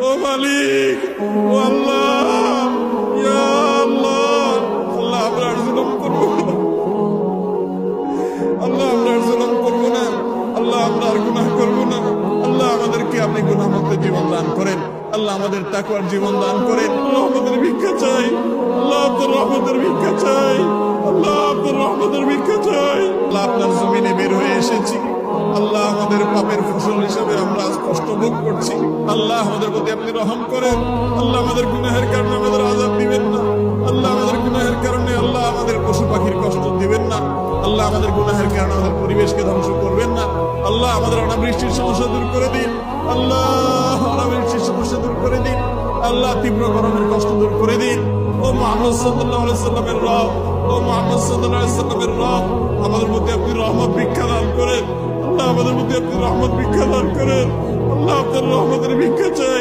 ও মালিক, ও আল্লাহ, ইয়া আল্লাহ, আল্লাহ আমরা আর জুলুম করবো না, আল্লাহ আমরা আর জুলুম করবো না, আল্লাহ আমরা আর গুনাহ করবো না। আল্লাহ আমাদেরকে আপনি গুনাহমুক্ত জীবন দান করেন, আল্লাহ আমাদের তাকওয়ার জীবন দান করেন। আল্লাহ আমাদের ভিক্ষা চাই, আল্লাহ আপনার রহমতের ভিক্ষা চাই, আল্লাহ আপনার রহমতের ভিক্ষা চাই। আল্লাহ আপনার জমিনে বের হয়ে এসেছি, আল্লাহ আমাদের পাপের ফসল হিসাবে আমরা আজ কষ্ট ভোগ করছি। আল্লাহ আমাদের প্রতি আপনি রহম করেন, আল্লাহ আমাদের গুনাহের কারণে আমাদের আযাব দিবেন না, আল্লাহ আমাদের গুনাহের কারণে আল্লাহ আমাদের পশু পাখির কষ্ট দিবেন না, আল্লাহ আমাদের গুনাহের কারণে আমাদের পরিবেশকে ধ্বংস করবেন না। আল্লাহ আমাদের অনাবৃষ্টির সমস্যা দূর করে দিন, আল্লাহ অনাবৃষ্টির সমস্যা দূর করে দিন, আল্লাহ তীব্র গরমের কষ্ট দূর করে দিন। ও মুহাম্মদ সাল্লাল্লাহু আলাইহি সাল্লামের রব, ও মুহাম্মদ সাল্লাল্লাহু আলাইহি সাল্লামের রব, আমাদের মধ্যে আপনি রহমত ভিক্ষা দান করেন, আল্লাহ আমাদের মধ্যে আপনি রহমত ভিক্ষা দান করেন, আল্লাহ আপনার রহমতের ভিক্ষা চাই।